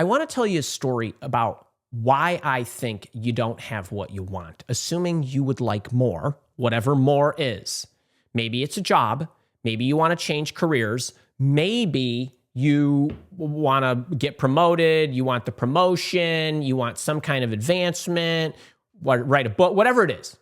I want to tell you a story about why I think you don't have what you want, assuming you would like more, whatever more is. Maybe it's a job. Maybe you want to change careers. Maybe you want to get promoted. You want the promotion. You want some kind of advancement, write a book, whatever it is.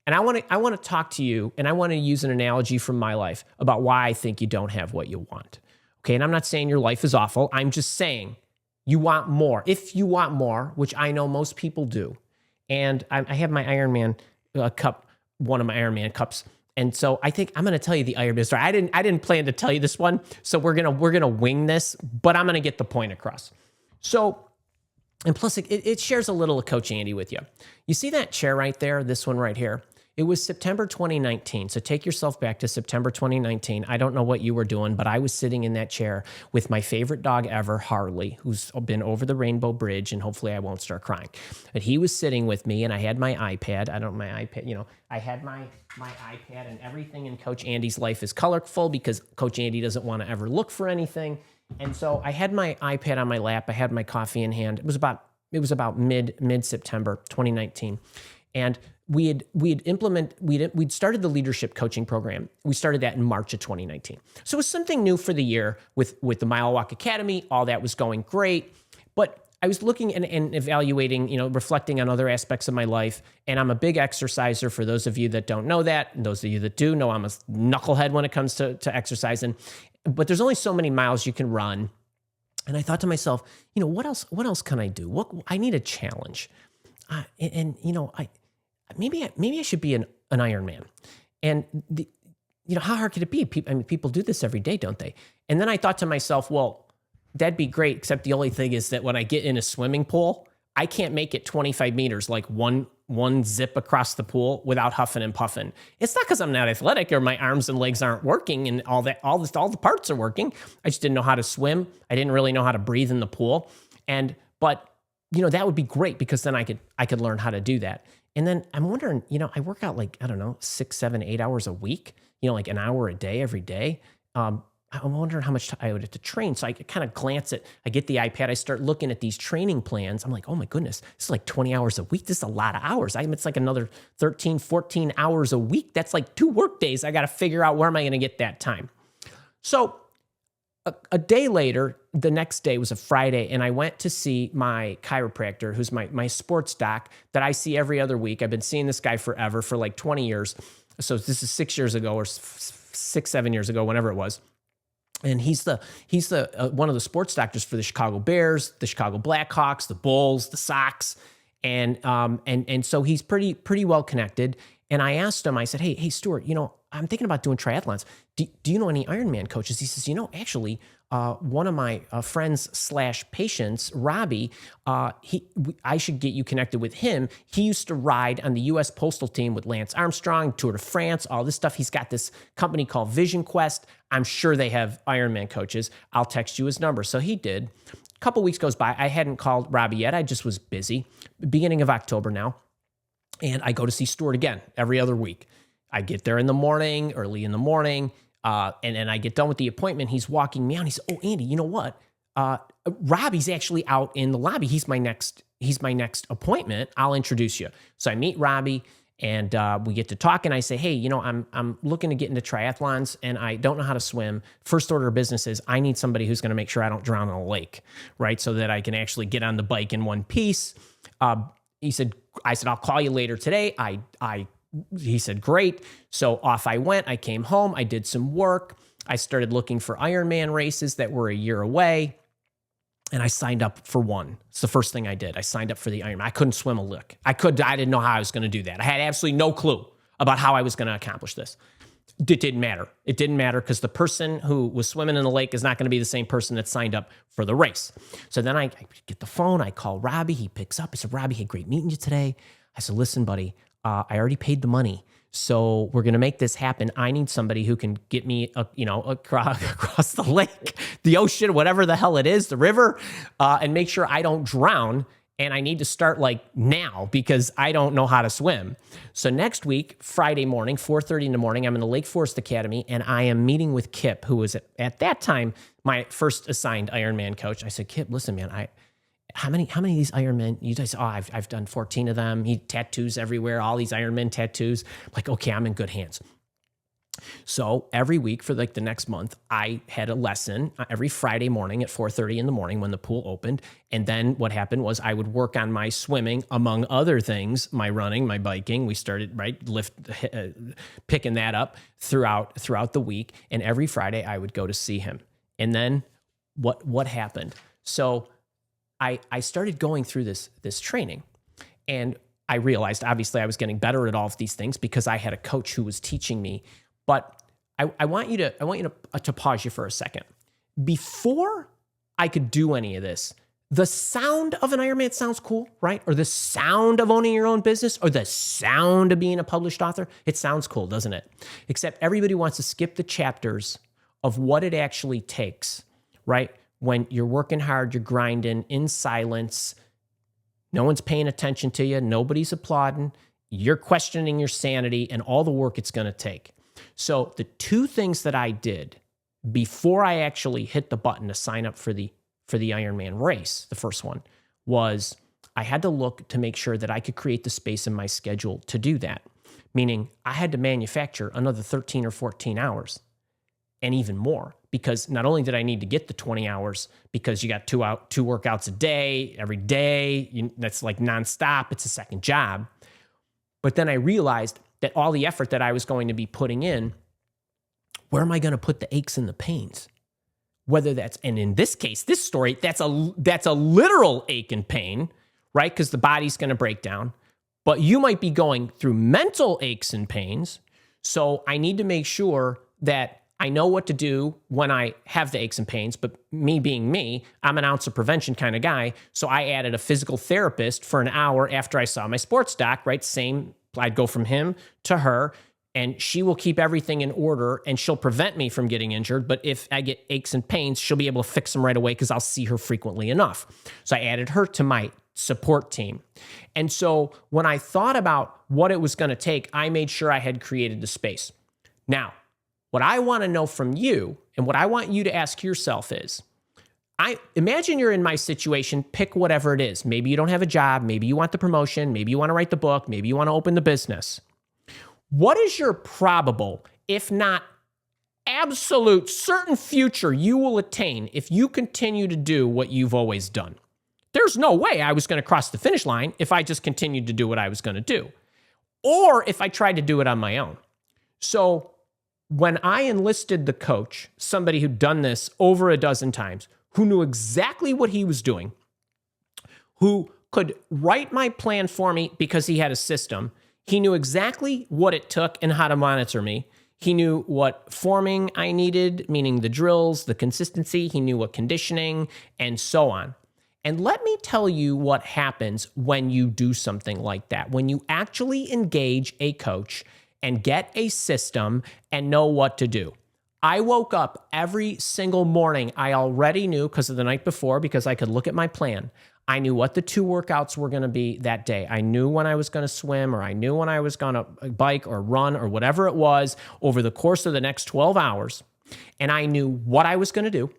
And I want to talk to you, and I want to use an analogy from my life about why I think you don't have what you want. Okay, and I'm not saying your life is awful. I'm just saying you want more. If you want more, which I know most people do, and I have my Ironman cup, one of my Ironman cups, and so I think I'm going to tell you the Ironman story. I didn't plan to tell you this one, so we're gonna wing this, but I'm going to get the point across. So, and plus it shares a little of Coach Andy with you. You see that chair right there, this one right here? It was September 2019. So take yourself back to September 2019. I don't know what you were doing, but I was sitting in that chair with my favorite dog ever, Harley, who's been over the Rainbow Bridge, and hopefully I won't start crying. But he was sitting with me, and I had my iPad. I had my iPad, and everything in Coach Andy's life is colorful because Coach Andy doesn't want to ever look for anything. And so I had my iPad on my lap. I had my coffee in hand. It was about mid-September 2019. And we'd started the leadership coaching program. We started that in March of 2019. So it was something new for the year with the Mile Walk Academy. All that was going great. But I was looking and evaluating, reflecting on other aspects of my life. And I'm a big exerciser. For those of you that don't know that, and those of you that do know, I'm a knucklehead when it comes to exercising. But there's only so many miles you can run. And I thought to myself, what else can I do? I need a challenge. Maybe I should be an Ironman. And how hard could it be? People do this every day, don't they? And then I thought to myself, well, that'd be great, except the only thing is that when I get in a swimming pool, I can't make it 25 meters, like one zip across the pool without huffing and puffing. It's not because I'm not athletic or my arms and legs aren't working and all the parts are working. I just didn't know how to swim. I didn't really know how to breathe in the pool. But that would be great because then I could learn how to do that. And then I'm wondering, I work out 6, 7, 8 hours a week, like an hour a day every day. I'm wondering how much I would have to train. So I kind of glance I get the iPad, I start looking at these training plans. I'm like, oh my goodness, this is like 20 hours a week. This is a lot of hours. It's like another 13, 14 hours a week. That's like 2 work days. I got to figure out where am I going to get that time. So a day later, the next day was a Friday, and I went to see my chiropractor, who's my sports doc that I see every other week. I've been seeing this guy forever, for like 20 years. So this is 6 years ago or 6, 7 years ago, whenever it was. And he's the one of the sports doctors for the Chicago Bears, the Chicago Blackhawks, the Bulls, the Sox, and so he's pretty well connected. And I asked him, I said, hey Stuart, I'm thinking about doing triathlons. Do you know any Ironman coaches? He says, actually, one of my friends / patients, Robbie, I should get you connected with him. He used to ride on the U.S. Postal Team with Lance Armstrong, Tour de France, all this stuff. He's got this company called Vision Quest. I'm sure they have Ironman coaches. I'll text you his number. So he did. A couple weeks goes by. I hadn't called Robbie yet. I just was busy. Beginning of October now. And I go to see Stuart again every other week. I get there early in the morning, and then I get done with the appointment. He's walking me out. He says, oh, Andy, you know what? Robbie's actually out in the lobby. He's my next appointment. I'll introduce you. So I meet Robbie, and we get to talk, and I say, hey, I'm looking to get into triathlons, and I don't know how to swim. First order of business is I need somebody who's going to make sure I don't drown in a lake, right? So that I can actually get on the bike in one piece. I said, I'll call you later today. He said, great. So off I went. I came home. I did some work. I started looking for Ironman races that were a year away. And I signed up for one. It's the first thing I did. I signed up for the Ironman. I couldn't swim a lick. I didn't know how I was going to do that. I had absolutely no clue about how I was going to accomplish this. It didn't matter. It didn't matter because the person who was swimming in the lake is not going to be the same person that signed up for the race. So then I get the phone. I call Robbie. He picks up. I said, Robbie, hey, great meeting you today. I said, listen, buddy, I already paid the money. So we're going to make this happen. I need somebody who can get me, across the lake, the ocean, whatever the hell it is, the river, and make sure I don't drown. and I need to start like now because I don't know how to swim. So next week, Friday morning, 4:30 in the morning, I'm in the Lake Forest Academy, and I am meeting with Kip, who was at that time my first assigned Ironman coach. I said, Kip, listen, man, how many of these Ironmen? You guys, I've done 14 of them. He tattoos everywhere, all these Ironman tattoos. I'm like, okay, I'm in good hands. So every week for like the next month, I had a lesson every Friday morning at 4:30 in the morning when the pool opened. And then what happened was I would work on my swimming, among other things, my running, my biking. We started picking that up throughout the week. And every Friday I would go to see him. And then what happened? So I started going through this training, and I realized obviously I was getting better at all of these things because I had a coach who was teaching me. But I want you to pause you for a second. Before I could do any of this, the sound of an Ironman sounds cool, right? Or the sound of owning your own business, or the sound of being a published author. It sounds cool, doesn't it? Except everybody wants to skip the chapters of what it actually takes, right? When you're working hard, you're grinding in silence. No one's paying attention to you. Nobody's applauding. You're questioning your sanity and all the work it's going to take. So the two things that I did before I actually hit the button to sign up for the Ironman race, the first one, was I had to look to make sure that I could create the space in my schedule to do that. Meaning I had to manufacture another 13 or 14 hours and even more, because not only did I need to get the 20 hours because you got two workouts a day, every day, that's like nonstop. It's a second job. But then I realized that all the effort that I was going to be putting in, where am I going to put the aches and the pains? Whether that's, and in this case, this story, that's a literal ache and pain, right? Because the body's going to break down. But you might be going through mental aches and pains. So I need to make sure that I know what to do when I have the aches and pains. But me being me, I'm an ounce of prevention kind of guy. So I added a physical therapist for an hour after I saw my sports doc, right? Same, I'd go from him to her, and she will keep everything in order, and she'll prevent me from getting injured. But if I get aches and pains, she'll be able to fix them right away because I'll see her frequently enough. So I added her to my support team. And so when I thought about what it was going to take, I made sure I had created the space. Now, what I want to know from you, and what I want you to ask yourself is, I imagine you're in my situation, pick whatever it is. Maybe you don't have a job. Maybe you want the promotion. Maybe you want to write the book. Maybe you want to open the business. What is your probable, if not absolute certain future you will attain if you continue to do what you've always done? There's no way I was going to cross the finish line if I just continued to do what I was going to do, or if I tried to do it on my own. So when I enlisted the coach, somebody who'd done this over a dozen times, who knew exactly what he was doing, who could write my plan for me because he had a system, he knew exactly what it took and how to monitor me. He knew what forming I needed, meaning the drills, the consistency. He knew what conditioning, and so on. And let me tell you what happens when you do something like that, when you actually engage a coach and get a system and know what to do. I woke up every single morning. I already knew because of the night before, because I could look at my plan. I knew what the 2 workouts were going to be that day. I knew when I was going to swim, or I knew when I was going to bike or run or whatever it was over the course of the next 12 hours. And I knew what I was going to do.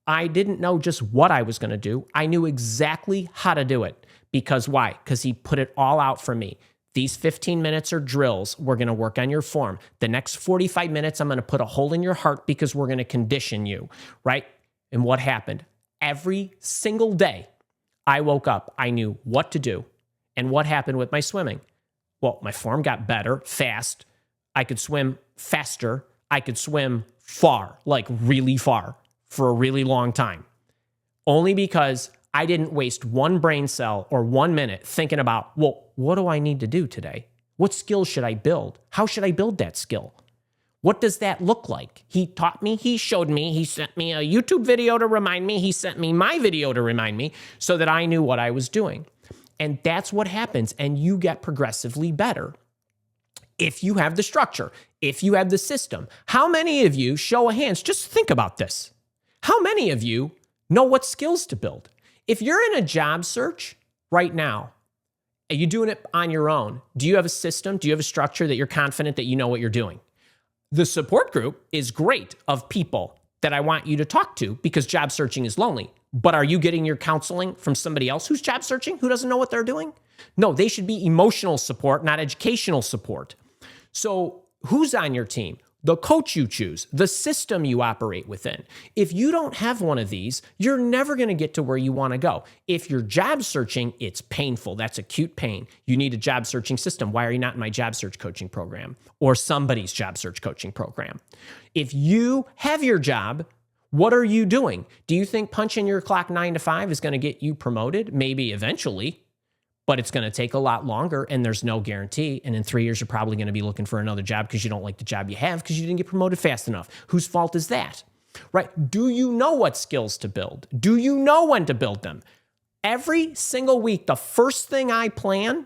I didn't know just what I was going to do. I knew exactly how to do it. Because why? Because he put it all out for me. These 15 minutes are drills. We're going to work on your form. The next 45 minutes, I'm going to put a hole in your heart because we're going to condition you, right? And what happened? Every single day, I woke up, I knew what to do. And what happened with my swimming? Well, my form got better, fast. I could swim faster. I could swim far, like really far, for a really long time. Only because I didn't waste one brain cell or 1 minute thinking about, well, what do I need to do today? What skills should I build? How should I build that skill? What does that look like? He taught me, he showed me, he sent me a YouTube video to remind me, he sent me my video to remind me so that I knew what I was doing. And that's what happens, and you get progressively better. If you have the structure, if you have the system. How many of you, show of hands, just think about this. How many of you know what skills to build? If you're in a job search, right now, are you doing it on your own? Do you have a system? Do you have a structure that you're confident that you know what you're doing? The support group is great of people that I want you to talk to because job searching is lonely. But are you getting your counseling from somebody else who's job searching, who doesn't know what they're doing? No, they should be emotional support, not educational support. So who's on your team? The coach you choose, the system you operate within. If you don't have one of these, you're never going to get to where you want to go. If you're job searching, it's painful. That's acute pain. You need a job searching system. Why are you not in my job search coaching program or somebody's job search coaching program? If you have your job, what are you doing? Do you think punching your clock 9 to 5 is going to get you promoted? Maybe eventually, but it's going to take a lot longer and there's no guarantee. And in 3 years, you're probably going to be looking for another job because you don't like the job you have because you didn't get promoted fast enough. Whose fault is that? Right? Do you know what skills to build? Do you know when to build them? Every single week, the first thing I plan,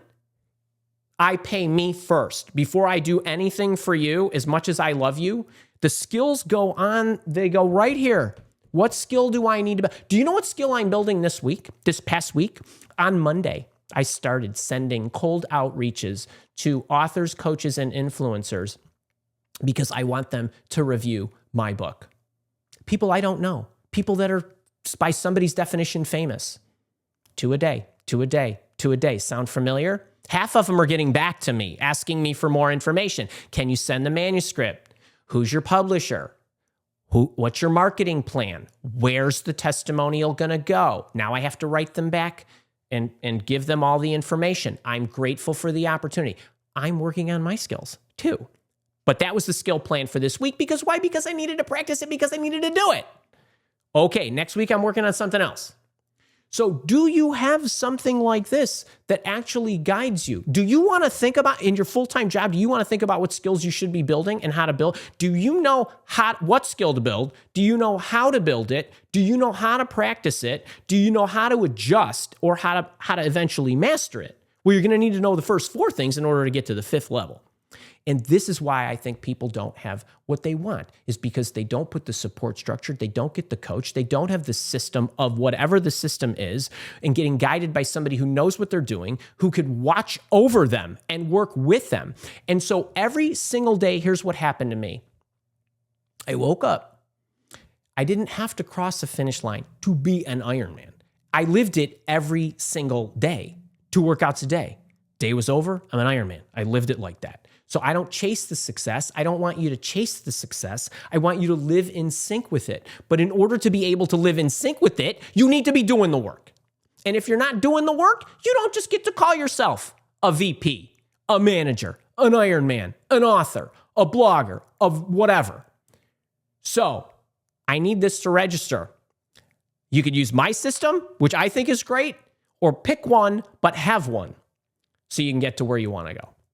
I pay me first. Before I do anything for you, as much as I love you, the skills go on, they go right here. What skill do I need to build? Do you know what skill I'm building this week, this past week? On Monday, I started sending cold outreaches to authors, coaches, and influencers because I want them to review my book. People I don't know, people that are, by somebody's definition, famous. 2 a day, 2 a day, 2 a day. Sound familiar? Half of them are getting back to me, asking me for more information. Can you send the manuscript? Who's your publisher? What's your marketing plan? Where's the testimonial going to go? Now I have to write them back and give them all the information. I'm grateful for the opportunity. I'm working on my skills too. But that was the skill plan for this week. Because why? Because I needed to practice it, because I needed to do it. Okay, next week I'm working on something else. So do you have something like this that actually guides you? Do you want to think about, in your full-time job, do you want to think about what skills you should be building and how to build? Do you know what skill to build? Do you know how to build it? Do you know how to practice it? Do you know how to adjust or how to eventually master it? Well, you're going to need to know the first 4 things in order to get to the 5th level. And this is why I think people don't have what they want, is because they don't put the support structure, they don't get the coach, they don't have the system of whatever the system is, and getting guided by somebody who knows what they're doing, who could watch over them and work with them. And so every single day, here's what happened to me. I woke up. I didn't have to cross the finish line to be an Ironman. I lived it every single day, 2 workouts a day. Day was over, I'm an Ironman. I lived it like that. So I don't chase the success. I don't want you to chase the success. I want you to live in sync with it. But in order to be able to live in sync with it, you need to be doing the work. And if you're not doing the work, you don't just get to call yourself a VP, a manager, an Ironman, an author, a blogger, of whatever. So I need this to register. You could use my system, which I think is great, or pick one, but have one so you can get to where you want to go.